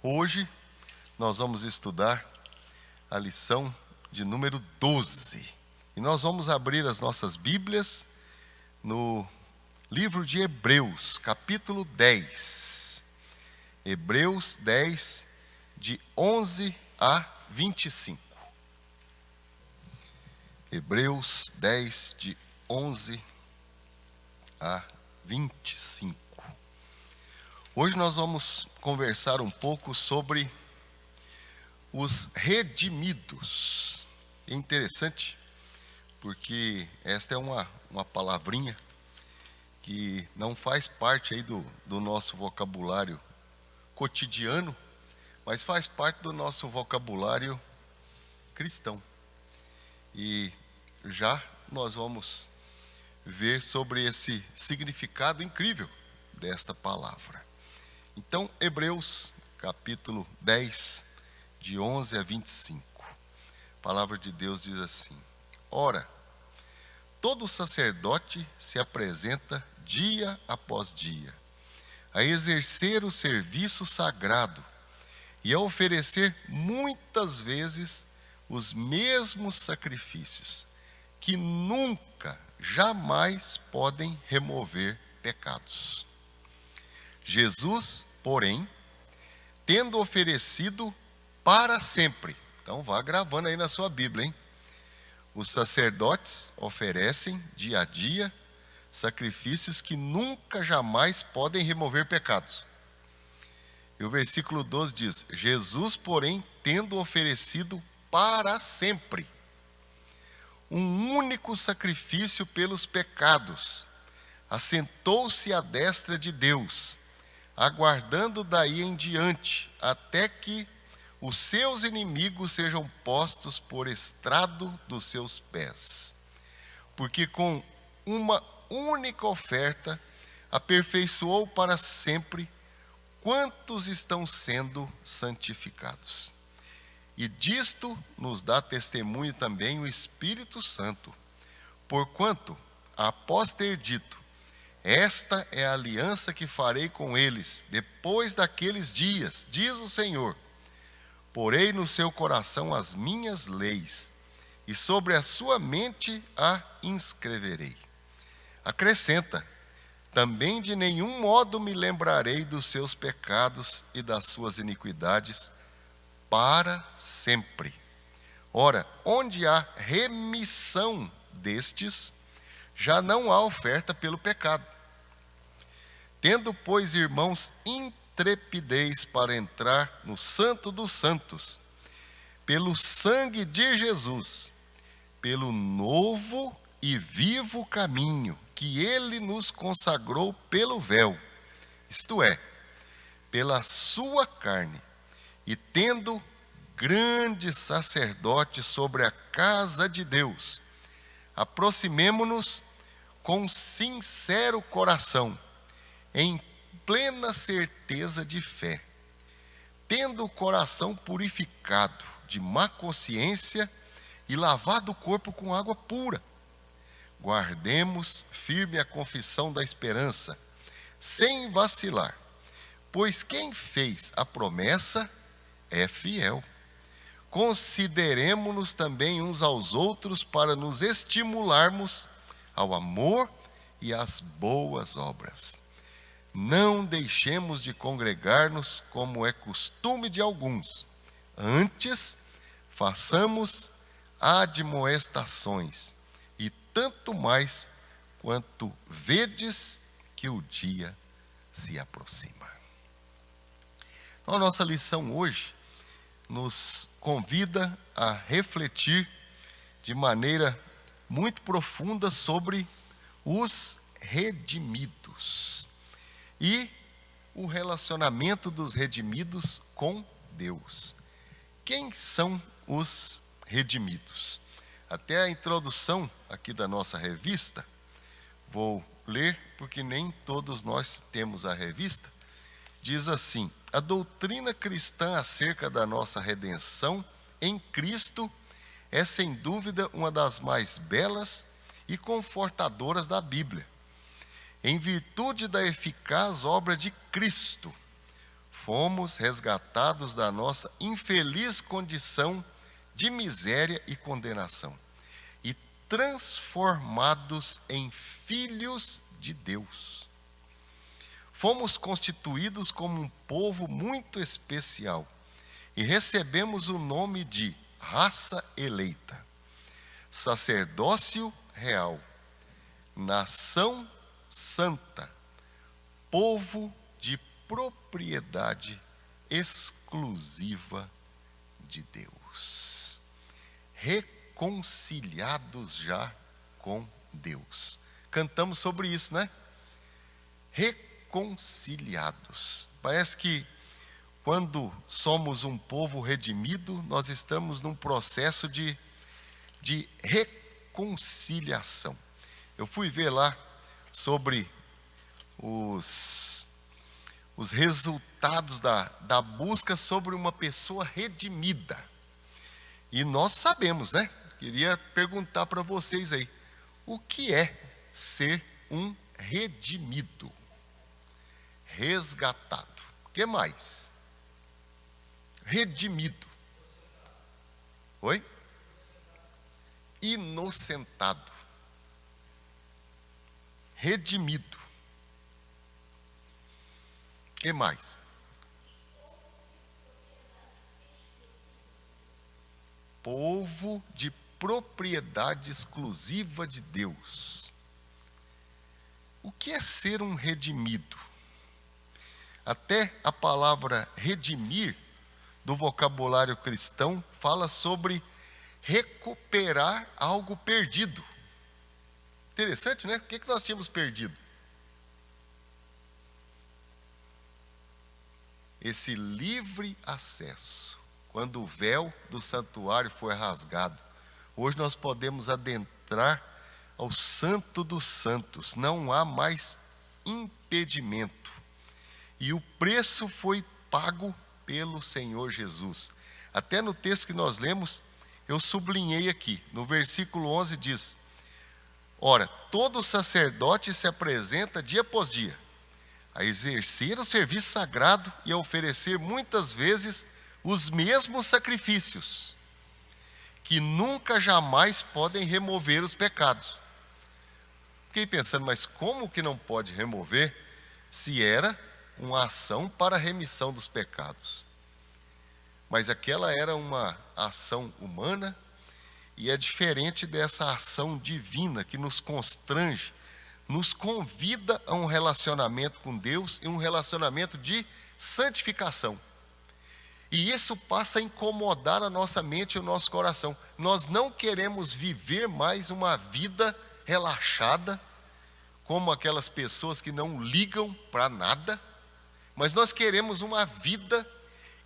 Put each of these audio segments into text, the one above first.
Hoje nós vamos estudar a lição de número 12. E nós vamos abrir as nossas Bíblias no livro de Hebreus, capítulo 10. Hebreus 10, de 11 a 25. Hebreus 10, de 11 a 25. Hoje nós vamos conversar um pouco sobre os redimidos. É interessante, porque esta é uma palavrinha que não faz parte aí do nosso vocabulário cotidiano, mas faz parte do nosso vocabulário cristão. E já nós vamos ver sobre esse significado incrível desta palavra. Então, Hebreus, capítulo 10, de 11 a 25. A palavra de Deus diz assim: Ora, todo sacerdote se apresenta dia após dia, a exercer o serviço sagrado e a oferecer muitas vezes os mesmos sacrifícios, que nunca, jamais podem remover pecados. Jesus, porém, tendo oferecido para sempre. Então vá gravando aí na sua Bíblia, hein? Os sacerdotes oferecem dia a dia sacrifícios que nunca, jamais podem remover pecados. E o versículo 12 diz: Jesus, porém, tendo oferecido para sempre um único sacrifício pelos pecados, assentou-se à destra de Deus, aguardando daí em diante, até que os seus inimigos sejam postos por estrado dos seus pés. Porque com uma única oferta aperfeiçoou para sempre quantos estão sendo santificados. E disto nos dá testemunho também o Espírito Santo, porquanto, após ter dito: esta é a aliança que farei com eles depois daqueles dias, diz o Senhor. Porei no seu coração as minhas leis, e sobre a sua mente a inscreverei. Acrescenta: também de nenhum modo me lembrarei dos seus pecados e das suas iniquidades para sempre. Ora, onde há remissão destes, já não há oferta pelo pecado. Tendo, pois, irmãos, intrepidez para entrar no Santo dos Santos, pelo sangue de Jesus, pelo novo e vivo caminho que ele nos consagrou pelo véu, isto é, pela sua carne, e tendo grande sacerdote sobre a casa de Deus, aproximemo-nos com sincero coração, em plena certeza de fé, tendo o coração purificado de má consciência e lavado o corpo com água pura. Guardemos firme a confissão da esperança, sem vacilar, pois quem fez a promessa é fiel. Consideremo-nos também uns aos outros para nos estimularmos ao amor e às boas obras. Não deixemos de congregar-nos como é costume de alguns. Antes, façamos admoestações, e tanto mais quanto vedes que o dia se aproxima. Então, a nossa lição hoje nos convida a refletir de maneira muito profunda sobre os redimidos e o relacionamento dos redimidos com Deus. Quem são os redimidos? Até a introdução aqui da nossa revista, vou ler porque nem todos nós temos a revista, diz assim: a doutrina cristã acerca da nossa redenção em Cristo é sem dúvida uma das mais belas e confortadoras da Bíblia. Em virtude da eficaz obra de Cristo, fomos resgatados da nossa infeliz condição de miséria e condenação e transformados em filhos de Deus. Fomos constituídos como um povo muito especial e recebemos o nome de raça eleita, sacerdócio real, nação santa, povo de propriedade exclusiva de Deus. Reconciliados já com Deus. Cantamos sobre isso, né? Reconciliados. Parece que quando somos um povo redimido, nós estamos num processo de reconciliação. Eu fui ver lá sobre os resultados da busca sobre uma pessoa redimida. E nós sabemos, né? Queria perguntar para vocês aí, o que é ser um redimido? Resgatado. O que mais? Redimido. Oi? Inocentado. Redimido. O que mais? Povo de propriedade exclusiva de Deus. O que é ser um redimido? Até a palavra redimir, do vocabulário cristão, fala sobre recuperar algo perdido. Interessante, né? O que nós tínhamos perdido? Esse livre acesso. Quando o véu do santuário foi rasgado, hoje nós podemos adentrar ao Santo dos Santos. Não há mais impedimento. E o preço foi pago pelo Senhor Jesus. Até no texto que nós lemos, eu sublinhei aqui. No versículo 11 diz: ora, todo sacerdote se apresenta dia após dia, a exercer o serviço sagrado e a oferecer muitas vezes os mesmos sacrifícios, que nunca jamais podem remover os pecados. Fiquei pensando, mas como que não pode remover se era uma ação para a remissão dos pecados? Mas aquela era uma ação humana e é diferente dessa ação divina que nos constrange, nos convida a um relacionamento com Deus e um relacionamento de santificação. E isso passa a incomodar a nossa mente e o nosso coração. Nós não queremos viver mais uma vida relaxada, como aquelas pessoas que não ligam para nada, mas nós queremos uma vida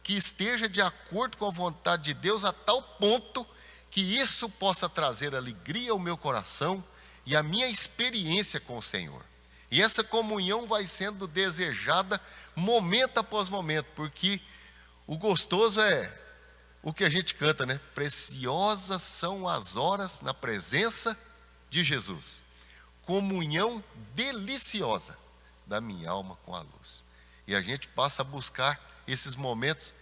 que esteja de acordo com a vontade de Deus a tal ponto que isso possa trazer alegria ao meu coração e a minha experiência com o Senhor. E essa comunhão vai sendo desejada momento após momento, porque o gostoso é o que a gente canta, né? Preciosas são as horas na presença de Jesus. Comunhão deliciosa da minha alma com a luz. E a gente passa a buscar esses momentos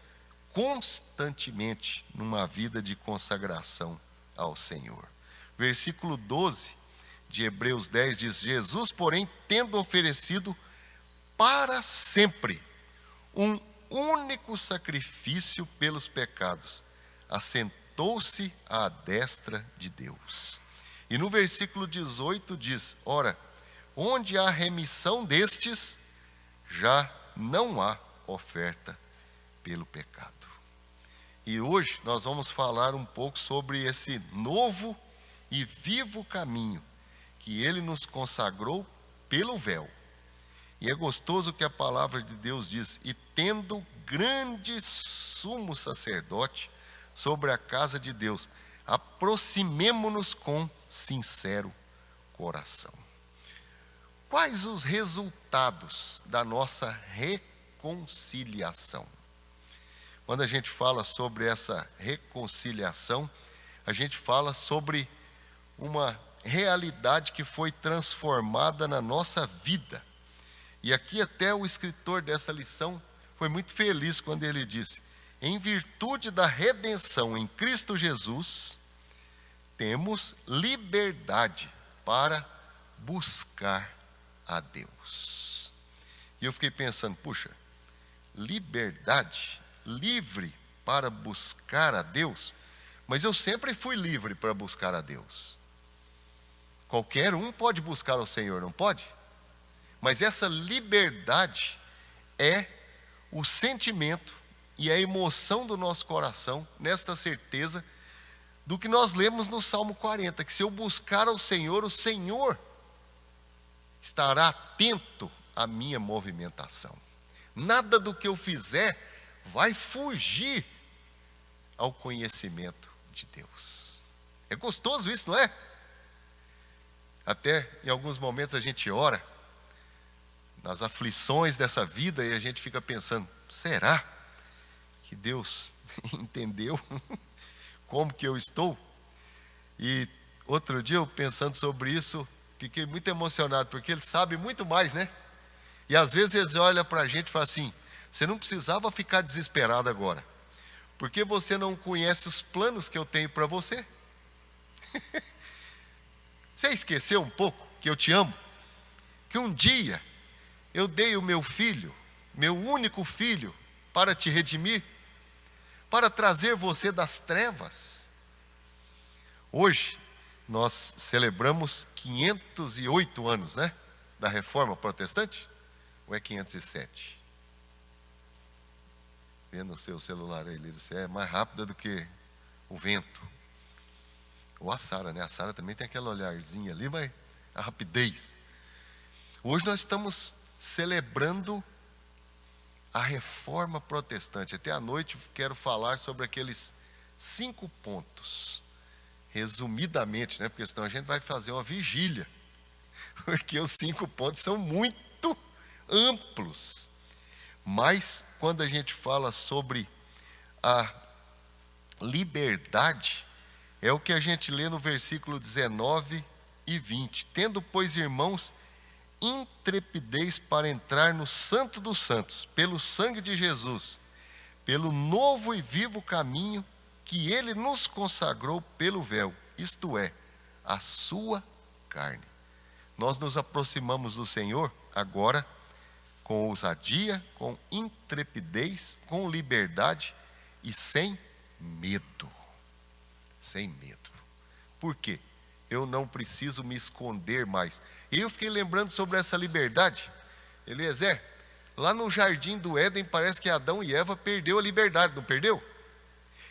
constantemente numa vida de consagração ao Senhor. Versículo 12 de Hebreus 10 diz: Jesus, porém, tendo oferecido para sempre um único sacrifício pelos pecados, assentou-se à destra de Deus. E no versículo 18 diz: ora, onde há remissão destes, já não há oferta pelo pecado. E hoje nós vamos falar um pouco sobre esse novo e vivo caminho que Ele nos consagrou pelo véu. E é gostoso que a palavra de Deus diz: e tendo grande sumo sacerdote sobre a casa de Deus, aproximemo-nos com sincero coração. Quais os resultados da nossa reconciliação? Quando a gente fala sobre essa reconciliação, a gente fala sobre uma realidade que foi transformada na nossa vida. E aqui até o escritor dessa lição foi muito feliz quando ele disse: em virtude da redenção em Cristo Jesus, temos liberdade para buscar a Deus. E eu fiquei pensando, puxa, liberdade, livre para buscar a Deus, mas eu sempre fui livre para buscar a Deus. Qualquer um pode buscar o Senhor, não pode? Mas essa liberdade é o sentimento e a emoção do nosso coração, nesta certeza do que nós lemos no Salmo 40, que se eu buscar ao Senhor, o Senhor estará atento à minha movimentação. Nada do que eu fizer vai fugir ao conhecimento de Deus. É gostoso isso, não é? Até em alguns momentos a gente ora nas aflições dessa vida e a gente fica pensando, será que Deus entendeu como que eu estou? E outro dia eu pensando sobre isso, fiquei muito emocionado, porque Ele sabe muito mais, né? E às vezes Ele olha para a gente e fala assim, você não precisava ficar desesperado agora, porque você não conhece os planos que eu tenho para você. Você esqueceu um pouco que eu te amo? Que um dia eu dei o meu filho, meu único filho, para te redimir, para trazer você das trevas. Hoje nós celebramos 508 anos, né? Da Reforma Protestante? Ou é 507? Vê no seu celular aí, você é mais rápida do que o vento. Ou a Sara, né? A Sara também tem aquele olharzinho ali, mas a rapidez. Hoje nós estamos celebrando a Reforma Protestante. Até à noite quero falar sobre aqueles 5 pontos. Resumidamente, né? Porque senão a gente vai fazer uma vigília. Porque os 5 pontos são muito amplos. Mas quando a gente fala sobre a liberdade, é o que a gente lê no versículo 19 e 20. Tendo, pois, irmãos, intrepidez para entrar no Santo dos Santos, pelo sangue de Jesus, pelo novo e vivo caminho que Ele nos consagrou pelo véu, isto é, a sua carne. Nós nos aproximamos do Senhor agora com ousadia, com intrepidez, com liberdade e sem medo. Sem medo. Por quê? Eu não preciso me esconder mais. E eu fiquei lembrando sobre essa liberdade. Eliezer, lá no jardim do Éden parece que Adão e Eva perdeu a liberdade, não perdeu?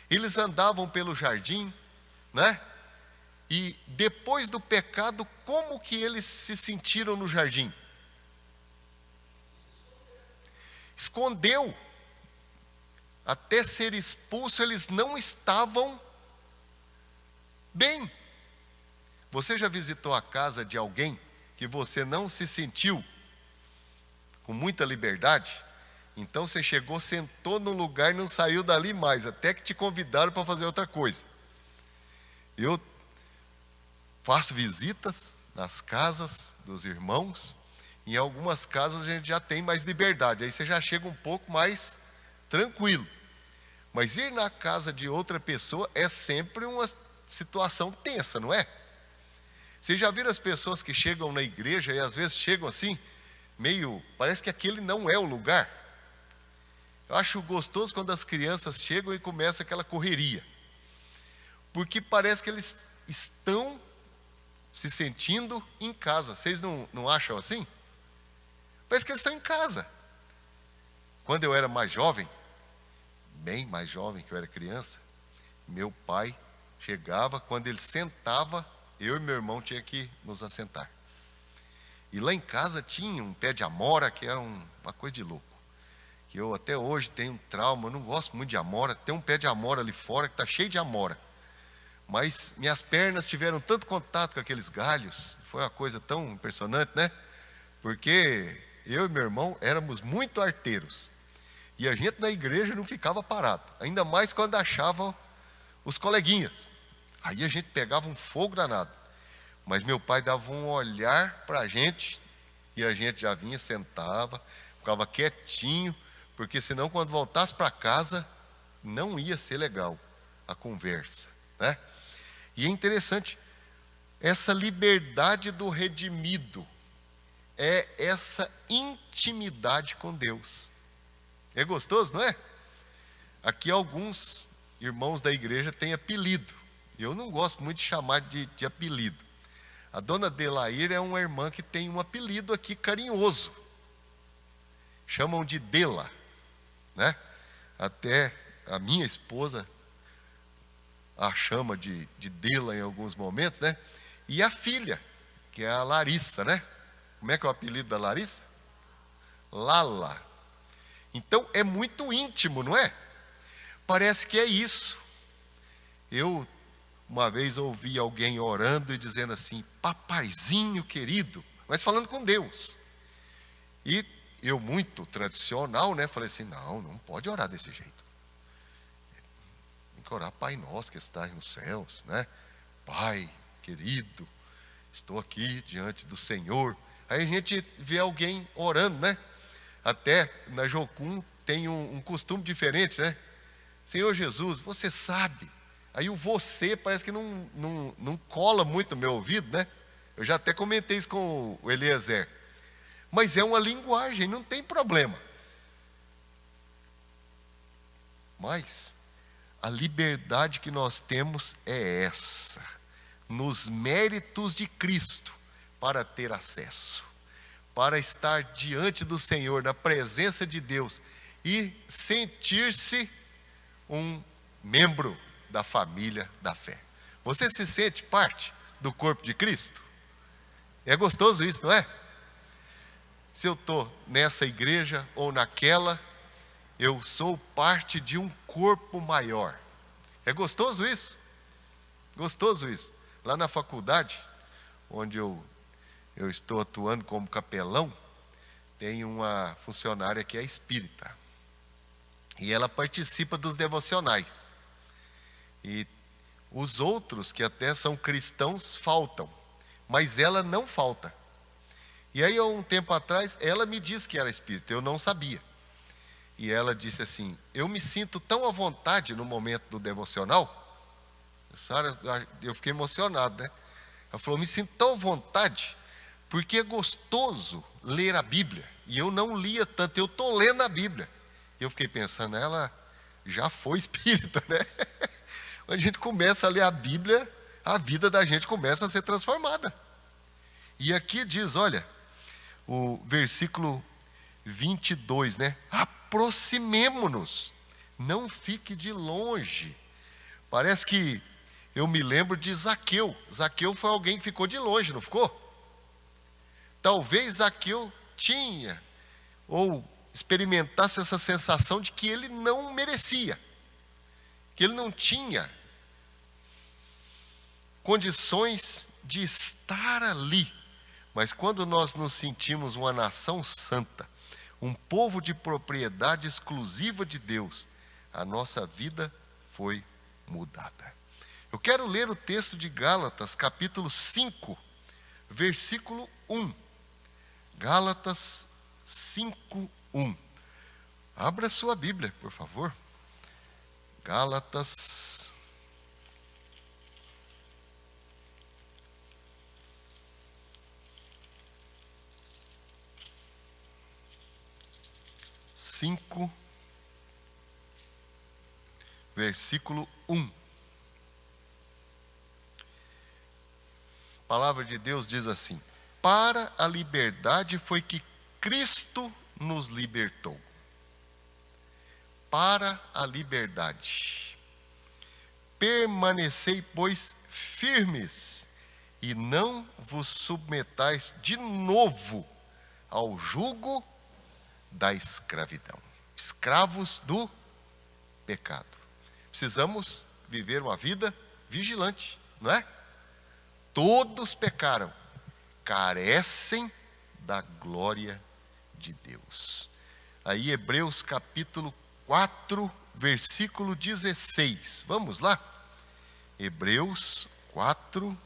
Eles andavam pelo jardim, né? E depois do pecado, como que eles se sentiram no jardim? Escondeu. Até ser expulso, eles não estavam bem. Você já visitou a casa de alguém que você não se sentiu com muita liberdade? Então você chegou, sentou no lugar e não saiu dali mais, até que te convidaram para fazer outra coisa. Eu faço visitas nas casas dos irmãos, em algumas casas a gente já tem mais liberdade, aí você já chega um pouco mais tranquilo. Mas ir na casa de outra pessoa é sempre uma situação tensa, não é? Vocês já viram as pessoas que chegam na igreja e às vezes chegam assim, meio, parece que aquele não é o lugar. Eu acho gostoso quando as crianças chegam e começa aquela correria. Porque parece que eles estão se sentindo em casa. Vocês não acham assim? Parece que eles estão em casa. Quando eu era mais jovem, bem mais jovem que eu era criança, meu pai chegava, quando ele sentava, eu e meu irmão tinha que nos assentar. E lá em casa tinha um pé de amora que era uma coisa de louco. Que eu até hoje tenho um trauma, eu não gosto muito de amora. Tem um pé de amora ali fora que está cheio de amora. Mas minhas pernas tiveram tanto contato com aqueles galhos, foi uma coisa tão impressionante, né? Porque eu e meu irmão éramos muito arteiros. E a gente na igreja não ficava parado, ainda mais quando achava os coleguinhas. Aí a gente pegava um fogo danado. Mas meu pai dava um olhar para a gente, e a gente já vinha, sentava, ficava quietinho, porque senão quando voltasse para casa não ia ser legal a conversa, né? E é interessante, essa liberdade do redimido é essa intimidade com Deus. É gostoso, não é? Aqui alguns irmãos da igreja têm apelido. Eu não gosto muito de chamar de apelido. A dona Delair é uma irmã que tem um apelido aqui carinhoso. Chamam de Dela, né? Até a minha esposa a chama de Dela em alguns momentos, né? E a filha, que é a Larissa, né? Como é que é o apelido da Larissa? Lala. Então é muito íntimo, não é? Parece que é isso. Eu uma vez ouvi alguém orando e dizendo assim, papaizinho querido, mas falando com Deus. E eu, muito tradicional, né? Falei assim, não pode orar desse jeito. Tem que orar, Pai nosso que estás nos céus, né? Pai querido, estou aqui diante do Senhor. Aí a gente vê alguém orando, né? Até na Jocum tem um costume diferente, né? Senhor Jesus, você sabe. Aí o você parece que não cola muito no meu ouvido, né? Eu já até comentei isso com o Eliezer. Mas é uma linguagem, não tem problema. Mas a liberdade que nós temos é essa, nos méritos de Cristo, para ter acesso, para estar diante do Senhor, na presença de Deus, e sentir-se um membro da família da fé. Você se sente parte do corpo de Cristo? É gostoso isso, não é? Se eu estou nessa igreja ou naquela, eu sou parte de um corpo maior. É gostoso isso? Gostoso isso. Lá na faculdade, onde eu estou atuando como capelão, tem uma funcionária que é espírita. E ela participa dos devocionais. E os outros, que até são cristãos, faltam. Mas ela não falta. E aí, há um tempo atrás, ela me disse que era espírita, eu não sabia. E ela disse assim, eu me sinto tão à vontade no momento do devocional. Sara, eu fiquei emocionado, né? Ela falou, me sinto tão à vontade, porque é gostoso ler a Bíblia. E eu não lia tanto, eu estou lendo a Bíblia. E eu fiquei pensando, ela já foi espírita, né? Quando a gente começa a ler a Bíblia, a vida da gente começa a ser transformada. E aqui diz, olha, o versículo 22, né? Aproximemo-nos, não fique de longe. Parece que eu me lembro de Zaqueu. Zaqueu foi alguém que ficou de longe, não ficou? Talvez Zaqueu tinha, ou experimentasse essa sensação de que ele não merecia, que ele não tinha condições de estar ali. Mas quando nós nos sentimos uma nação santa, um povo de propriedade exclusiva de Deus, a nossa vida foi mudada. Eu quero ler o texto de Gálatas, capítulo 5, versículo 1. Gálatas 5, 1. Abra sua Bíblia, por favor. Gálatas 5, versículo 1. A palavra de Deus diz assim: para a liberdade foi que Cristo nos libertou. Para a liberdade. Permanecei, pois, firmes, e não vos submetais de novo ao jugo da escravidão. Escravos do pecado. Precisamos viver uma vida vigilante, não é? Todos pecaram, carecem da glória de Deus. Aí Hebreus capítulo 4, versículo 16. Vamos lá? Hebreus 4,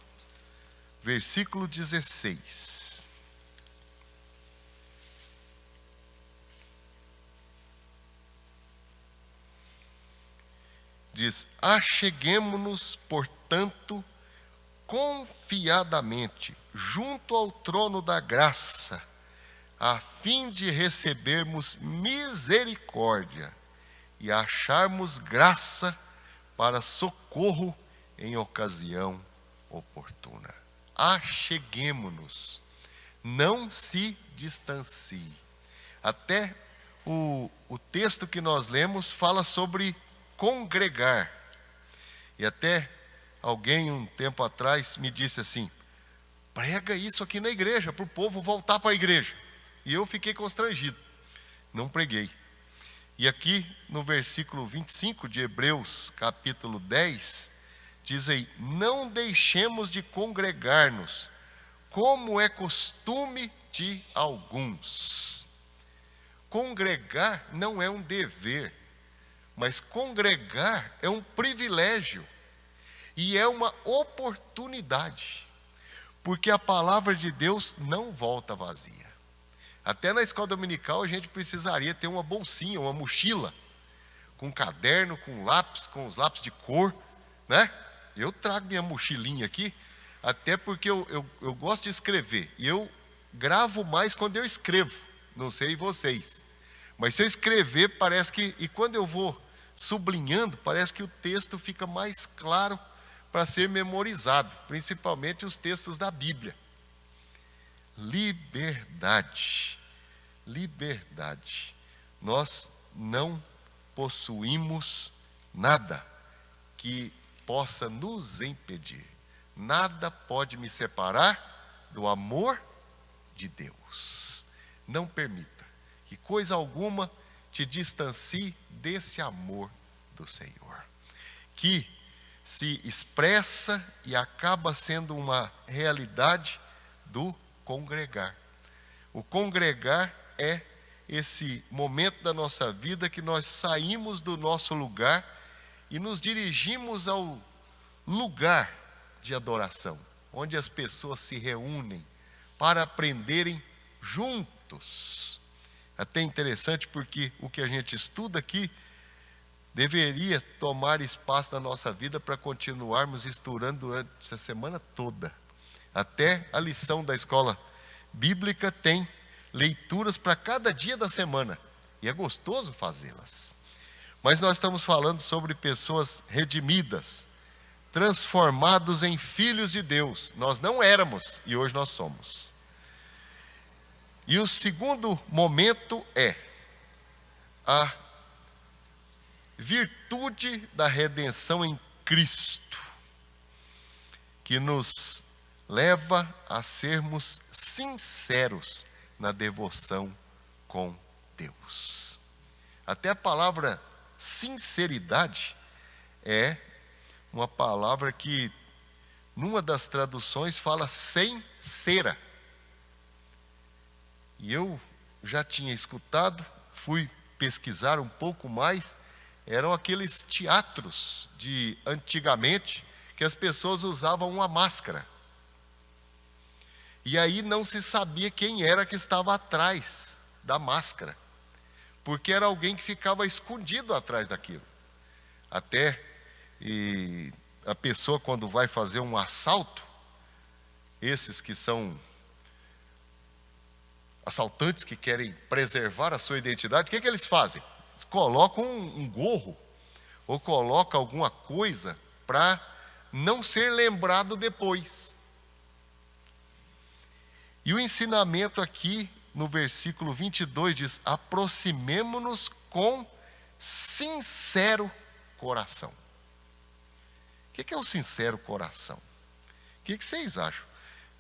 versículo 16. diz: acheguemo-nos, portanto, confiadamente junto ao trono da graça, a fim de recebermos misericórdia e acharmos graça para socorro em ocasião oportuna. Acheguemo-nos, não se distancie. Até o texto que nós lemos fala sobre congregar. E até alguém um tempo atrás me disse assim: prega isso aqui na igreja, para o povo voltar para a igreja. E eu fiquei constrangido, não preguei. E aqui no versículo 25 de Hebreus, capítulo 10, diz aí: não deixemos de congregar-nos, como é costume de alguns. Congregar não é um dever, mas congregar é um privilégio e é uma oportunidade, porque a palavra de Deus não volta vazia. Até na escola dominical a gente precisaria ter uma bolsinha, uma mochila, com caderno, com lápis, com os lápis de cor, né? Eu trago minha mochilinha aqui, até porque eu gosto de escrever, e eu gravo mais quando eu escrevo, não sei vocês, mas se eu escrever parece que, e quando eu vou sublinhando, parece que o texto fica mais claro para ser memorizado, principalmente os textos da Bíblia. Liberdade. Liberdade. Nós não possuímos nada que possa nos impedir. Nada pode me separar do amor de Deus. Não permita que coisa alguma te distancie desse amor do Senhor, que se expressa e acaba sendo uma realidade do congregar. O congregar é esse momento da nossa vida que nós saímos do nosso lugar e nos dirigimos ao lugar de adoração, onde as pessoas se reúnem para aprenderem juntos. Até interessante porque o que a gente estuda aqui deveria tomar espaço na nossa vida para continuarmos estudando durante essa semana toda. Até a lição da escola bíblica tem leituras para cada dia da semana, e é gostoso fazê-las. Mas nós estamos falando sobre pessoas redimidas, transformados em filhos de Deus. Nós não éramos e hoje nós somos. E o segundo momento é a virtude da redenção em Cristo, que nos leva a sermos sinceros na devoção com Deus. Até a palavra sinceridade é uma palavra que, numa das traduções, fala sem cera. E eu já tinha escutado, fui pesquisar um pouco mais, eram aqueles teatros de antigamente, que as pessoas usavam uma máscara. E aí não se sabia quem era que estava atrás da máscara, porque era alguém que ficava escondido atrás daquilo. Até a pessoa, quando vai fazer um assalto, esses que são assaltantes que querem preservar a sua identidade, o que eles fazem? Eles colocam um gorro ou colocam alguma coisa para não ser lembrado depois. E o ensinamento aqui no versículo 22 diz: aproximemo-nos com sincero coração. O que é o sincero coração? O que vocês acham?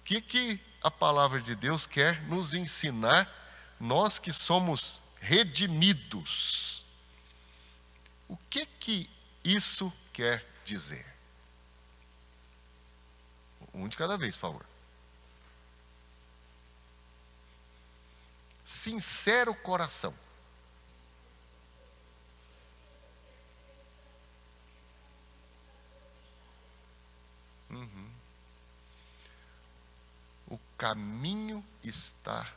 O que a palavra de Deus quer nos ensinar, nós que somos redimidos? O que isso quer dizer? Um de cada vez, por favor. Sincero coração. O caminho está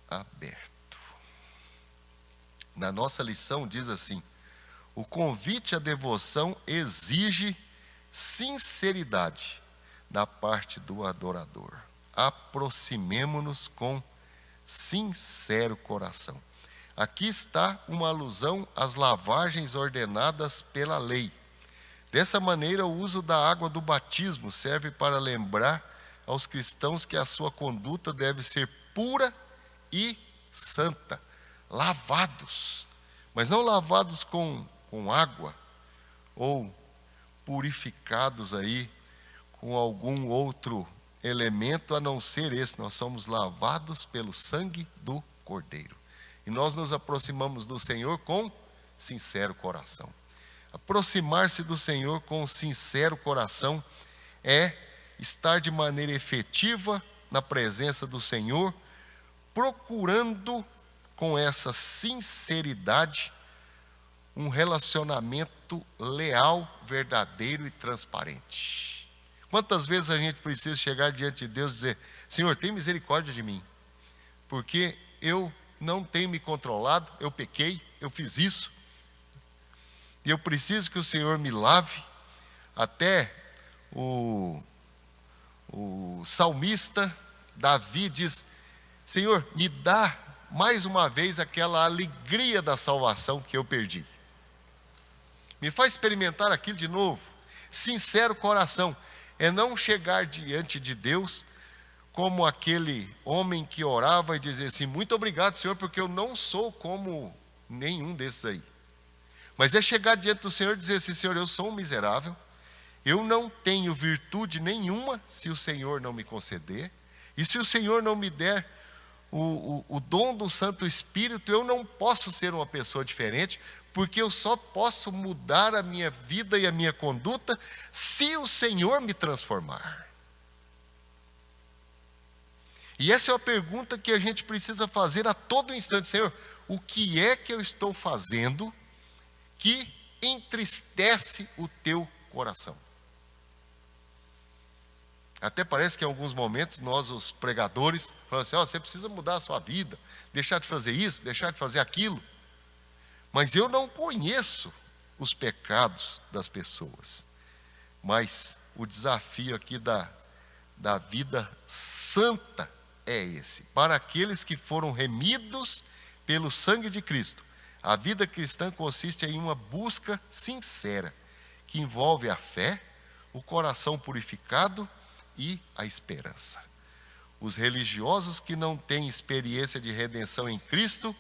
aberto. Na nossa lição diz assim: O convite à devoção exige sinceridade da parte do adorador. Aproximemo-nos com sincero coração. Aqui está uma alusão às lavagens ordenadas pela lei. Dessa maneira, o uso da água do batismo serve para lembrar aos cristãos que a sua conduta deve ser pura e santa. Lavados, mas não lavados com água, ou purificados aí com algum outro elemento a não ser esse. Nós somos lavados pelo sangue do Cordeiro. E nós nos aproximamos do Senhor com sincero coração. Aproximar-se do Senhor com sincero coração é estar de maneira efetiva na presença do Senhor, procurando com essa sinceridade um relacionamento leal, verdadeiro e transparente. Quantas vezes a gente precisa chegar diante de Deus e dizer: Senhor, tem misericórdia de mim, porque eu não tenho me controlado, eu pequei, eu fiz isso, e eu preciso que o Senhor me lave. Até o salmista Davi diz: Senhor, me dá mais uma vez aquela alegria da salvação que eu perdi. Me faz experimentar aquilo de novo. Sincero coração é não chegar diante de Deus como aquele homem que orava e dizia assim: muito obrigado, Senhor, porque eu não sou como nenhum desses aí. Mas é chegar diante do Senhor e dizer assim: Senhor, eu sou um miserável, eu não tenho virtude nenhuma se o Senhor não me conceder, e se o Senhor não me der o dom do Santo Espírito, eu não posso ser uma pessoa diferente, porque eu só posso mudar a minha vida e a minha conduta se o Senhor me transformar. E essa é uma pergunta que a gente precisa fazer a todo instante: Senhor, o que é que eu estou fazendo que entristece o teu coração? Até parece que em alguns momentos nós, os pregadores, falamos assim: você precisa mudar a sua vida, deixar de fazer isso, deixar de fazer aquilo. Mas eu não conheço os pecados das pessoas. Mas o desafio aqui da vida santa é esse: para aqueles que foram remidos pelo sangue de Cristo. A vida cristã consiste em uma busca sincera, que envolve a fé, o coração purificado e a esperança. Os religiosos que não têm experiência de redenção em Cristo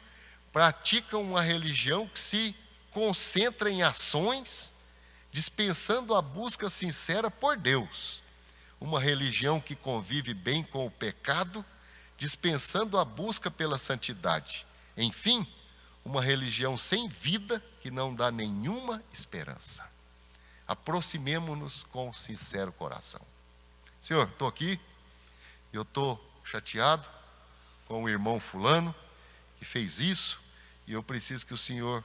praticam uma religião que se concentra em ações, dispensando a busca sincera por Deus. Uma religião que convive bem com o pecado, dispensando a busca pela santidade. Enfim, uma religião sem vida que não dá nenhuma esperança. Aproximemo-nos com sincero coração. Senhor, estou aqui, eu estou chateado com o irmão fulano que fez isso, e eu preciso que o Senhor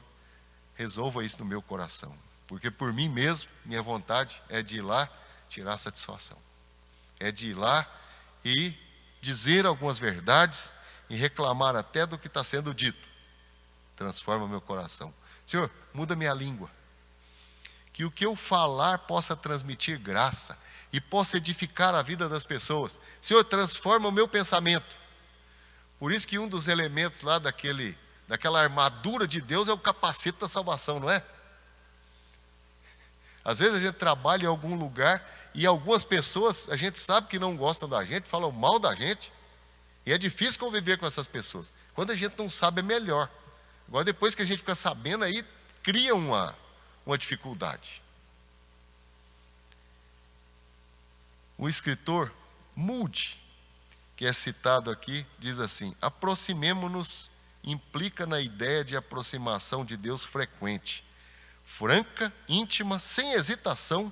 resolva isso no meu coração, porque por mim mesmo, minha vontade é de ir lá tirar satisfação, é de ir lá e dizer algumas verdades e reclamar até do que está sendo dito. Transforma meu coração. Senhor, muda minha língua, que o que eu falar possa transmitir graça e possa edificar a vida das pessoas. Senhor, transforma o meu pensamento. Por isso que um dos elementos lá daquela armadura de Deus é o capacete da salvação, não é? Às vezes a gente trabalha em algum lugar e algumas pessoas, a gente sabe que não gostam da gente, falam mal da gente, e é difícil conviver com essas pessoas. Quando a gente não sabe, é melhor. Agora, depois que a gente fica sabendo, aí cria uma dificuldade. O escritor Moody, que é citado aqui, diz assim: aproximemo-nos implica na ideia de aproximação de Deus frequente, franca, íntima, sem hesitação,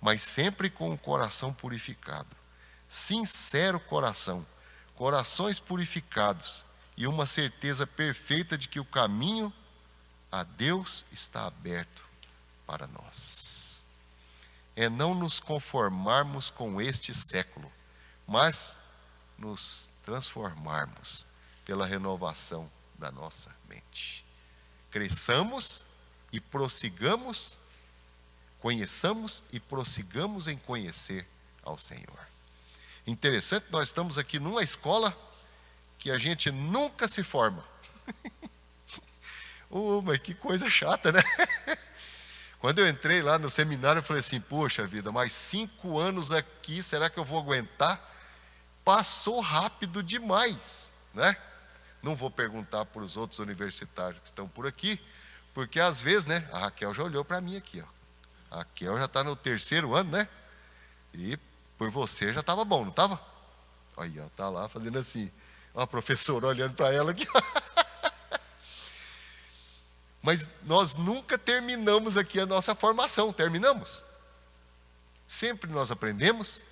mas sempre com o coração purificado. Sincero coração, corações purificados e uma certeza perfeita de que o caminho a Deus está aberto para nós. É não nos conformarmos com este século, mas nos transformarmos pela renovação da nossa mente. Cresçamos e prossigamos, conheçamos e prossigamos em conhecer ao Senhor. Interessante, nós estamos aqui numa escola que a gente nunca se forma. Mas que coisa chata, né? Quando eu entrei lá no seminário, eu falei assim, poxa vida, mais 5 anos aqui, será que eu vou aguentar? Passou rápido demais, né? Não vou perguntar para os outros universitários que estão por aqui, porque às vezes, né? A Raquel já olhou para mim aqui, ó. A Raquel já está no 3º ano, né? E por você já estava bom, não estava? Aí, ó, está lá fazendo assim. Uma professora olhando para ela aqui. Mas nós nunca terminamos aqui a nossa formação, terminamos? Sempre nós aprendemos,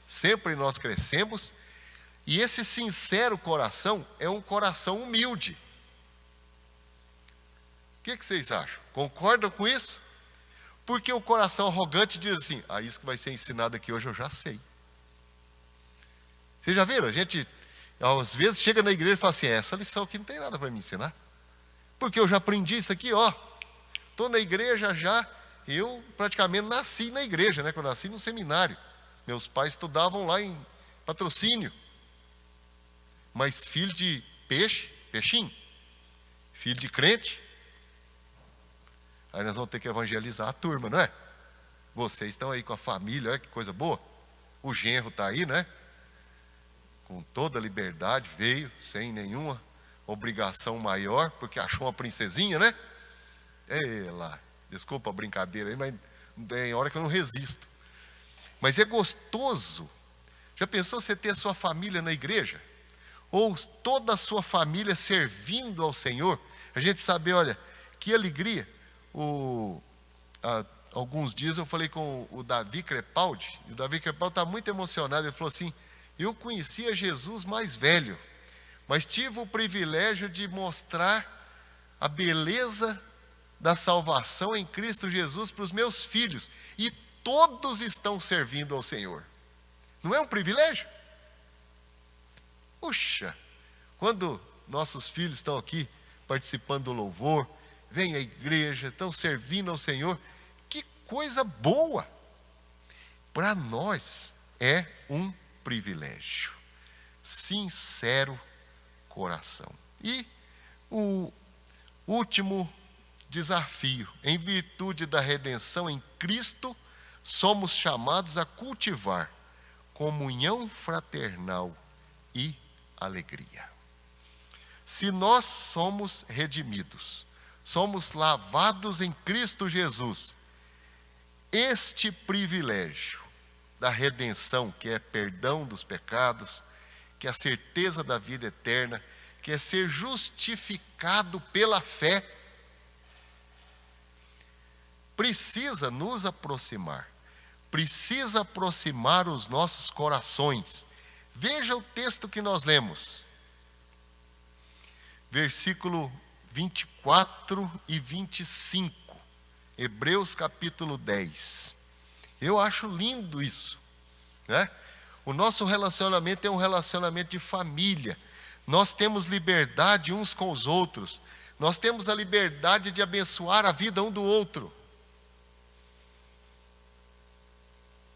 sempre nós crescemos, e esse sincero coração é um coração humilde. O que vocês acham? Concordam com isso? Porque o coração arrogante diz assim, isso que vai ser ensinado aqui hoje eu já sei. Vocês já viram? A gente, às vezes, chega na igreja e fala assim, essa lição aqui não tem nada para me ensinar. Porque eu já aprendi isso aqui, ó. Estou na igreja já. Eu praticamente nasci na igreja, né? Quando eu nasci no seminário. Meus pais estudavam lá em Patrocínio. Mas filho de peixinho, filho de crente. Aí nós vamos ter que evangelizar a turma, não é? Vocês estão aí com a família, olha que coisa boa. O genro está aí, né? Com toda a liberdade, veio sem nenhuma obrigação maior, porque achou uma princesinha, né? Ei lá, desculpa a brincadeira aí, mas tem hora que eu não resisto. Mas é gostoso. Já pensou você ter a sua família na igreja? Ou toda a sua família servindo ao Senhor? A gente sabe, olha, que alegria. Há alguns dias eu falei com o Davi Crepaldi, e o Davi Crepaldi está muito emocionado. Ele falou assim, eu conhecia Jesus mais velho, mas tive o privilégio de mostrar a beleza da salvação em Cristo Jesus para os meus filhos. E todos estão servindo ao Senhor. Não é um privilégio? Puxa, quando nossos filhos estão aqui participando do louvor, vêm à igreja, estão servindo ao Senhor, que coisa boa! Para nós é um privilégio. Sincero coração. E o último desafio, em virtude da redenção em Cristo, somos chamados a cultivar comunhão fraternal e alegria. Se nós somos redimidos, somos lavados em Cristo Jesus, este privilégio da redenção, que é perdão dos pecados, que é a certeza da vida eterna, que é ser justificado pela fé, precisa nos aproximar, precisa aproximar os nossos corações. Veja o texto que nós lemos, versículo 24 e 25, Hebreus capítulo 10. Eu acho lindo isso, né? O nosso relacionamento é um relacionamento de família. Nós temos liberdade uns com os outros. Nós temos a liberdade de abençoar a vida um do outro.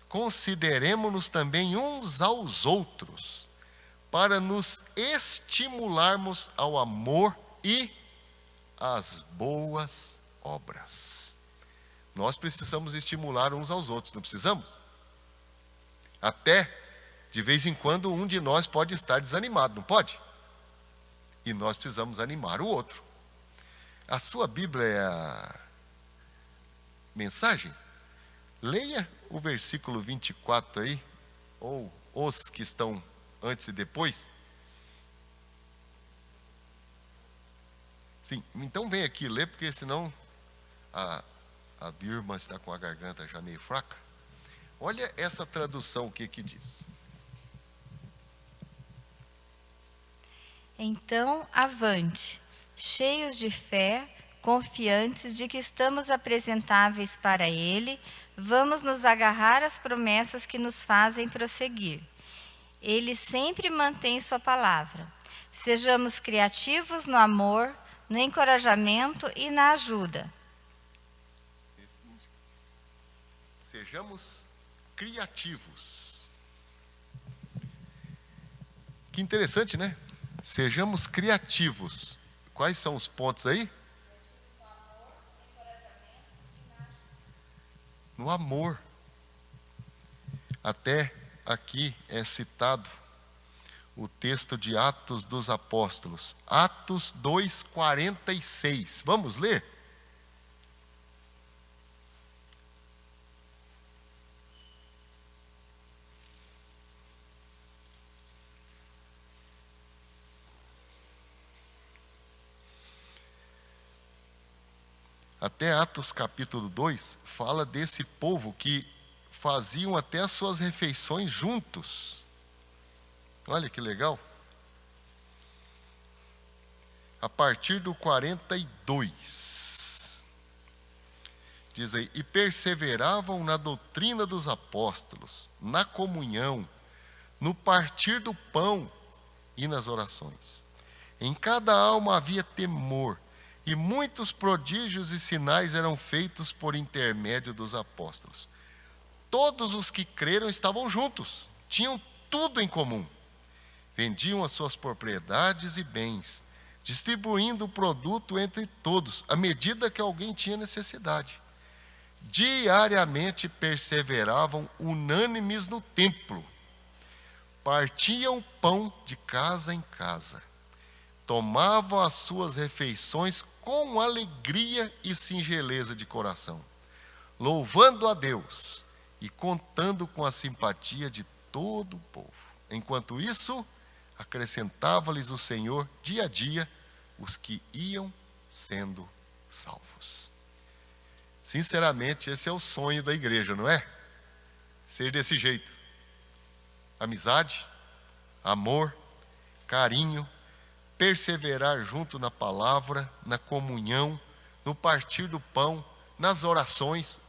Consideremo-nos também uns aos outros, para nos estimularmos ao amor e às boas obras. Nós precisamos estimular uns aos outros, não precisamos? Até de vez em quando um de nós pode estar desanimado, não pode? E nós precisamos animar o outro. A sua Bíblia é a mensagem? Leia o versículo 24 aí, ou os que estão antes e depois. Sim, então vem aqui ler, porque senão a Birma está com a garganta já meio fraca. Olha essa tradução, o que diz. Então, avante, cheios de fé, confiantes de que estamos apresentáveis para Ele, vamos nos agarrar às promessas que nos fazem prosseguir. Ele sempre mantém sua palavra. Sejamos criativos no amor, no encorajamento e na ajuda. Sejamos criativos. Que interessante, né? Sejamos criativos. Quais são os pontos aí? No amor. Até aqui é citado o texto de Atos dos Apóstolos, Atos 2:46. Vamos ler? Até Atos capítulo 2 fala desse povo que faziam até as suas refeições juntos. Olha que legal. A partir do 42, diz aí: e perseveravam na doutrina dos apóstolos, na comunhão, no partir do pão e nas orações. Em cada alma havia temor, e muitos prodígios e sinais eram feitos por intermédio dos apóstolos. Todos os que creram estavam juntos, tinham tudo em comum. Vendiam as suas propriedades e bens, distribuindo o produto entre todos, à medida que alguém tinha necessidade. Diariamente perseveravam unânimes no templo. Partiam pão de casa em casa. Tomavam as suas refeições com alegria e singeleza de coração, louvando a Deus e contando com a simpatia de todo o povo. Enquanto isso, acrescentava-lhes o Senhor dia a dia os que iam sendo salvos. Sinceramente, esse é o sonho da igreja, não é? Ser desse jeito. Amizade, amor, carinho, perseverar junto na palavra, na comunhão, no partir do pão, nas orações.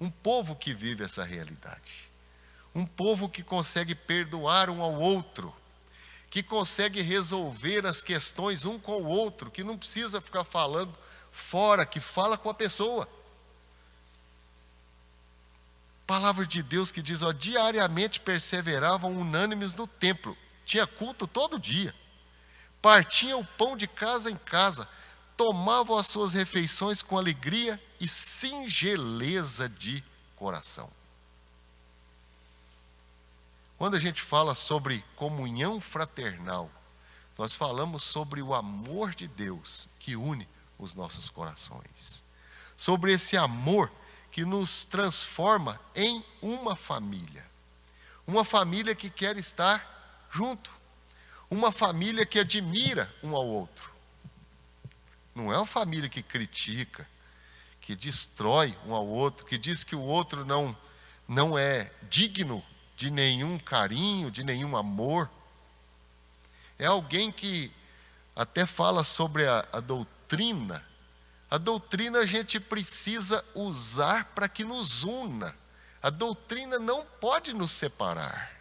Um povo que vive essa realidade. Um povo que consegue perdoar um ao outro, que consegue resolver as questões um com o outro, que não precisa ficar falando fora, que fala com a pessoa. Palavra de Deus que diz, diariamente perseveravam unânimes no templo. Tinha culto todo dia. Partiam o pão de casa em casa, tomavam as suas refeições com alegria e singeleza de coração. Quando a gente fala sobre comunhão fraternal, nós falamos sobre o amor de Deus que une os nossos corações. Sobre esse amor que nos transforma em uma família. Uma família que quer estar junto. Uma família que admira um ao outro. Não é uma família que critica, que destrói um ao outro, que diz que o outro não é digno de nenhum carinho, de nenhum amor. É alguém que até fala sobre a doutrina. A doutrina a gente precisa usar para que nos una. A doutrina não pode nos separar.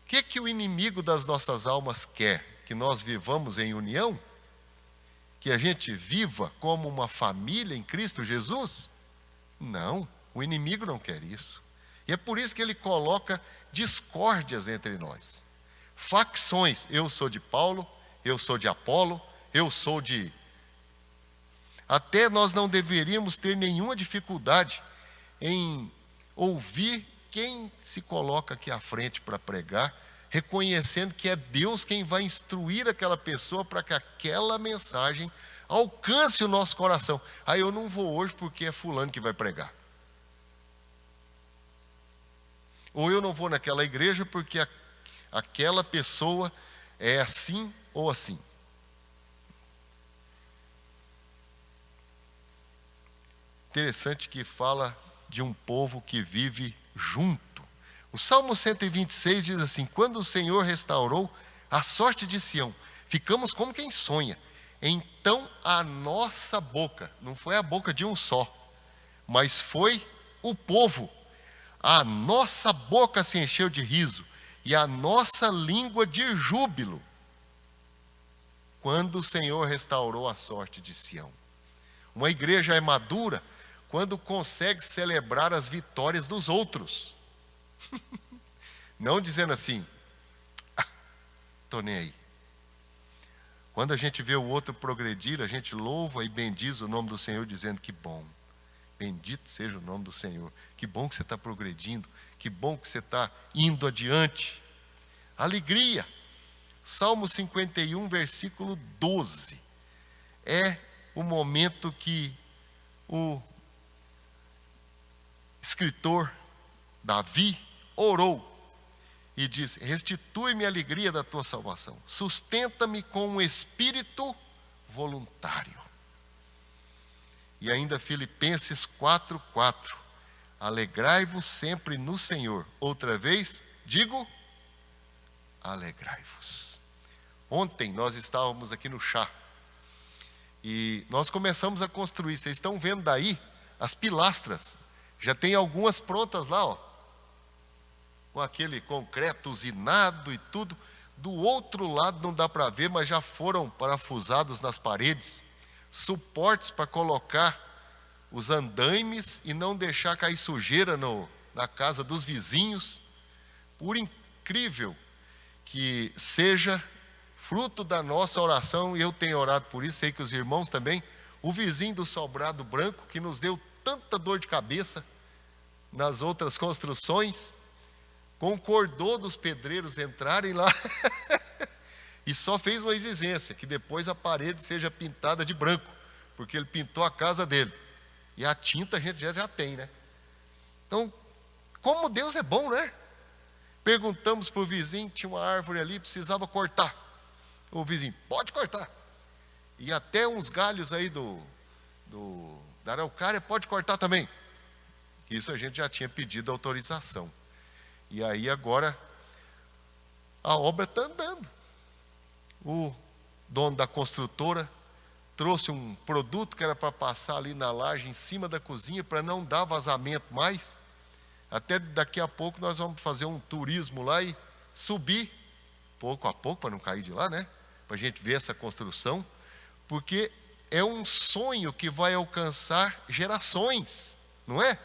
O que o inimigo das nossas almas quer? Que nós vivamos em união? Que a gente viva como uma família em Cristo Jesus? Não, o inimigo não quer isso. E é por isso que ele coloca discórdias entre nós. Facções, eu sou de Paulo, eu sou de Apolo, eu sou de... Até nós não deveríamos ter nenhuma dificuldade em ouvir quem se coloca aqui à frente para pregar, reconhecendo que é Deus quem vai instruir aquela pessoa para que aquela mensagem alcance o nosso coração. Eu não vou hoje porque é fulano que vai pregar. Ou eu não vou naquela igreja porque aquela pessoa é assim ou assim. Interessante que fala de um povo que vive junto. O Salmo 126 diz assim: quando o Senhor restaurou a sorte de Sião, ficamos como quem sonha. Então a nossa boca, não foi a boca de um só, mas foi o povo. A nossa boca se encheu de riso e a nossa língua de júbilo, quando o Senhor restaurou a sorte de Sião. Uma igreja é madura quando consegue celebrar as vitórias dos outros. Não dizendo assim, tô nem aí. Quando a gente vê o outro progredir, a gente louva e bendiz o nome do Senhor, dizendo que bom, bendito seja o nome do Senhor, que bom que você está progredindo, que bom que você está indo adiante. Alegria. Salmo 51, versículo 12, é o momento que o escritor Davi orou e diz: restitui-me a alegria da tua salvação, sustenta-me com um espírito voluntário. E ainda Filipenses 4:4, alegrai-vos sempre no Senhor. Outra vez, digo, alegrai-vos. Ontem nós estávamos aqui no chá e nós começamos a construir. Vocês estão vendo daí as pilastras, já tem algumas prontas lá, ó, com aquele concreto usinado e tudo. Do outro lado não dá para ver, mas já foram parafusados nas paredes suportes para colocar os andaimes e não deixar cair sujeira na casa dos vizinhos. Por incrível que seja, fruto da nossa oração, e eu tenho orado por isso, sei que os irmãos também, o vizinho do sobrado branco, que nos deu tanta dor de cabeça nas outras construções, concordou dos pedreiros entrarem lá e só fez uma exigência, que depois a parede seja pintada de branco, porque ele pintou a casa dele. E a tinta a gente já tem, né? Então, como Deus é bom, né? Perguntamos para o vizinho, tinha uma árvore ali, precisava cortar. O vizinho, pode cortar. E até uns galhos aí da araucária, pode cortar também. Isso a gente já tinha pedido autorização. E aí agora a obra está andando. O dono da construtora trouxe um produto que era para passar ali na laje em cima da cozinha para não dar vazamento mais. Até daqui a pouco nós vamos fazer um turismo lá e subir pouco a pouco para não cair de lá, né? Para a gente ver essa construção, porque é um sonho que vai alcançar gerações, não é?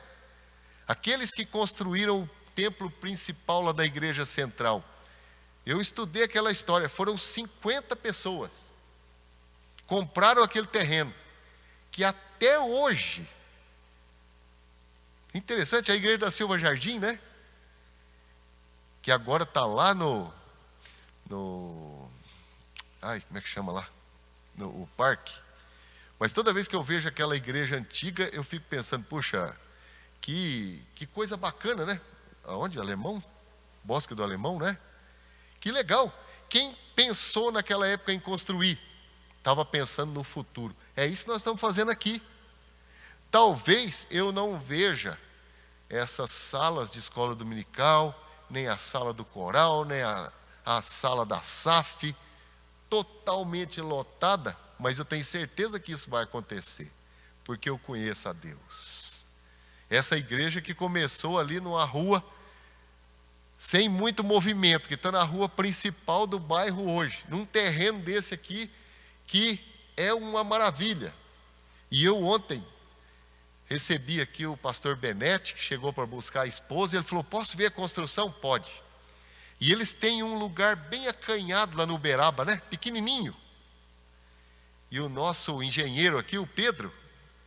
Aqueles que construíram o templo principal lá da igreja central. Eu estudei aquela história, foram 50 pessoas. Compraram aquele terreno, que até hoje, interessante, a igreja da Silva Jardim, né? Que agora está lá como é que chama lá? No parque. Mas toda vez que eu vejo aquela igreja antiga, eu fico pensando, puxa, que coisa bacana, né? Aonde? Alemão? Bosque do Alemão, né? Que legal. Quem pensou naquela época em construir? Estava pensando no futuro. É isso que nós estamos fazendo aqui. Talvez eu não veja essas salas de escola dominical, nem a sala do coral, nem a sala da SAF, totalmente lotada, mas eu tenho certeza que isso vai acontecer, porque eu conheço a Deus. Essa igreja que começou ali numa rua, sem muito movimento, que está na rua principal do bairro hoje, num terreno desse aqui, que é uma maravilha. E eu ontem recebi aqui o pastor Benete, que chegou para buscar a esposa, e ele falou, posso ver a construção? Pode. E eles têm um lugar bem acanhado lá no Uberaba, né? Pequenininho. E o nosso engenheiro aqui, o Pedro,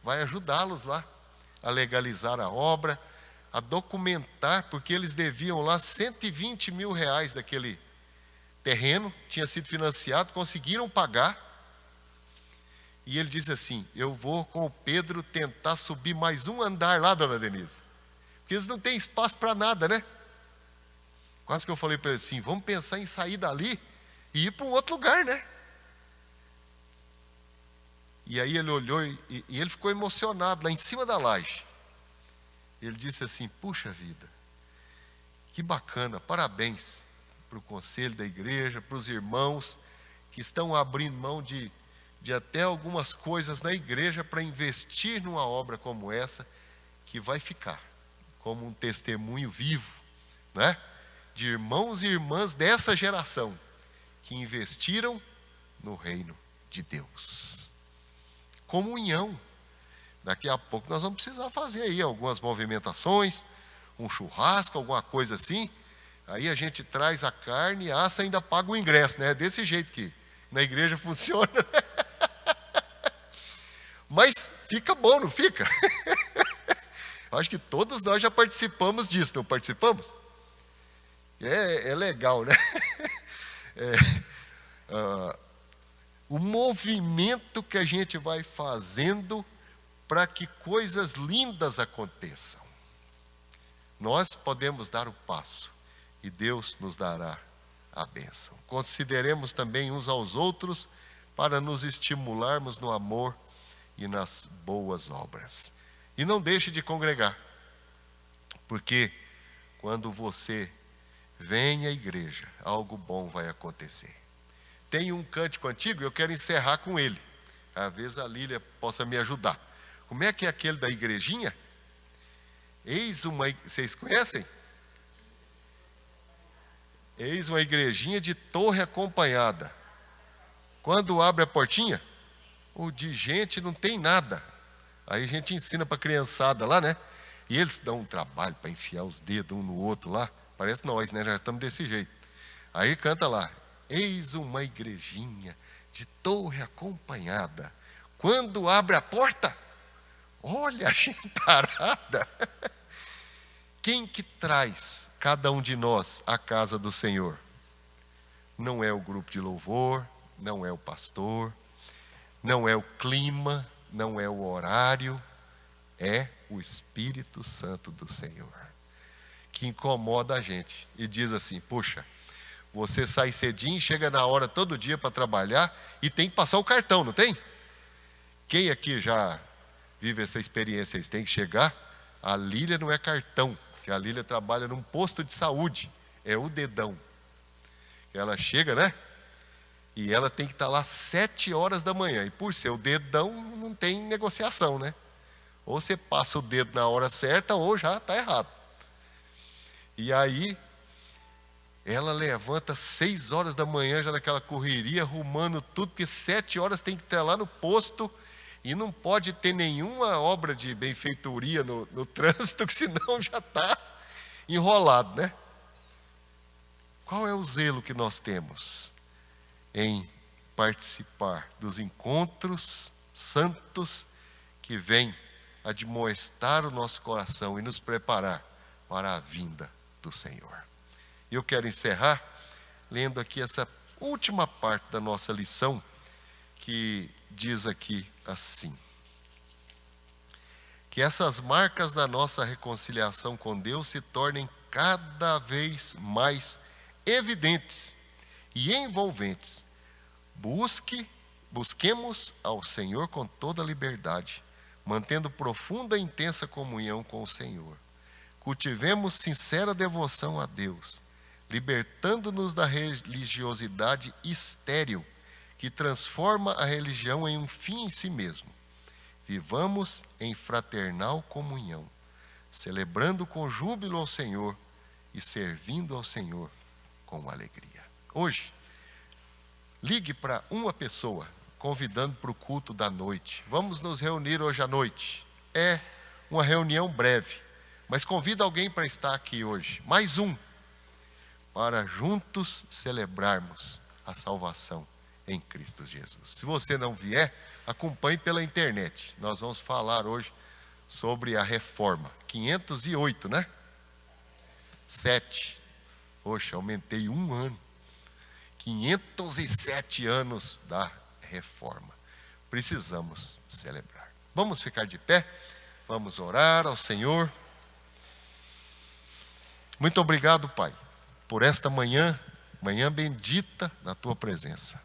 vai ajudá-los lá a legalizar a obra, a documentar, porque eles deviam lá 120 mil reais daquele terreno, tinha sido financiado, conseguiram pagar. E ele disse assim, eu vou com o Pedro tentar subir mais um andar lá, dona Denise, porque eles não têm espaço para nada, né? Quase que eu falei para ele assim, vamos pensar em sair dali e ir para um outro lugar, né? E aí ele olhou e ele ficou emocionado lá em cima da laje. Ele disse assim, puxa vida, que bacana, parabéns para o conselho da igreja, para os irmãos que estão abrindo mão de até algumas coisas na igreja para investir numa obra como essa, que vai ficar como um testemunho vivo, né? De irmãos e irmãs dessa geração que investiram no reino de Deus. Comunhão. Daqui a pouco nós vamos precisar fazer aí algumas movimentações, um churrasco, alguma coisa assim. Aí a gente traz a carne, assa e ainda paga o ingresso, né? É desse jeito que na igreja funciona. Mas fica bom, não fica? Acho que todos nós já participamos disso, não participamos? É legal, né? O movimento que a gente vai fazendo para que coisas lindas aconteçam. Nós podemos dar o passo e Deus nos dará a bênção. Consideremos também uns aos outros para nos estimularmos no amor e nas boas obras. E não deixe de congregar, porque quando você vem à igreja, algo bom vai acontecer. Tem um cântico antigo, eu quero encerrar com ele. Às vezes a Lília possa me ajudar. Como é que é aquele da igrejinha? Vocês conhecem? Eis uma igrejinha de torre acompanhada. Quando abre a portinha, o de gente não tem nada. Aí a gente ensina para a criançada lá, né? E eles dão um trabalho para enfiar os dedos um no outro lá. Parece nós, né? Já estamos desse jeito. Aí canta lá: eis uma igrejinha de torre acompanhada. Quando abre a porta, olha a gentarada. Quem que traz cada um de nós à casa do Senhor? Não é o grupo de louvor, não é o pastor, não é o clima, não é o horário, é o Espírito Santo do Senhor, que incomoda a gente e diz assim: puxa, você sai cedinho, chega na hora todo dia para trabalhar e tem que passar o cartão, não tem? Quem aqui já vive essa experiência? Vocês têm que chegar. A Lília não é cartão, porque a Lília trabalha num posto de saúde, é o dedão. Ela chega, né? E ela tem que estar lá 7 horas da manhã. E por ser o dedão, não tem negociação, né? Ou você passa o dedo na hora certa, ou já está errado. E aí, ela levanta 6 horas da manhã, já naquela correria, arrumando tudo, porque 7 horas tem que estar lá no posto, e não pode ter nenhuma obra de benfeitoria no trânsito, que senão já está enrolado, né? Qual é o zelo que nós temos em participar dos encontros santos que vêm admoestar o nosso coração e nos preparar para a vinda do Senhor? E eu quero encerrar lendo aqui essa última parte da nossa lição, que diz aqui assim: que essas marcas da nossa reconciliação com Deus se tornem cada vez mais evidentes e envolventes. Busquemos ao Senhor com toda a liberdade, mantendo profunda e intensa comunhão com o Senhor. Cultivemos sincera devoção a Deus, libertando-nos da religiosidade estéril, que transforma a religião em um fim em si mesmo. Vivamos em fraternal comunhão, celebrando com júbilo ao Senhor e servindo ao Senhor com alegria. Hoje, ligue para uma pessoa, convidando para o culto da noite. Vamos nos reunir hoje à noite. É uma reunião breve, mas convida alguém para estar aqui hoje. Mais um, para juntos celebrarmos a salvação em Cristo Jesus. Se você não vier, acompanhe pela internet. Nós vamos falar hoje sobre a reforma. 508, né? 7. Poxa, aumentei 1 ano. 507 anos da reforma. Precisamos celebrar. Vamos ficar de pé, vamos orar ao Senhor. Muito obrigado, Pai, por esta manhã bendita na Tua presença.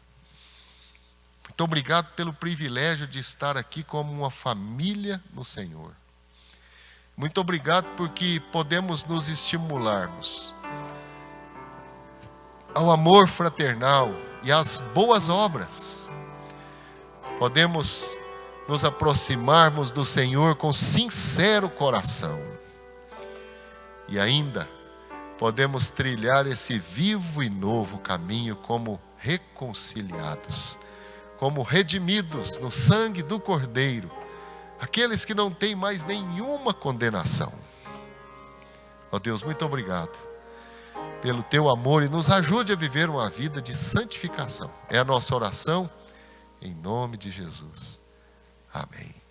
Muito obrigado pelo privilégio de estar aqui como uma família no Senhor. Muito obrigado porque podemos nos estimularmos ao amor fraternal e às boas obras. Podemos nos aproximarmos do Senhor com sincero coração. E ainda podemos trilhar esse vivo e novo caminho como reconciliados, como redimidos no sangue do Cordeiro, aqueles que não têm mais nenhuma condenação. Ó Deus, muito obrigado pelo teu amor e nos ajude a viver uma vida de santificação. É a nossa oração, em nome de Jesus. Amém.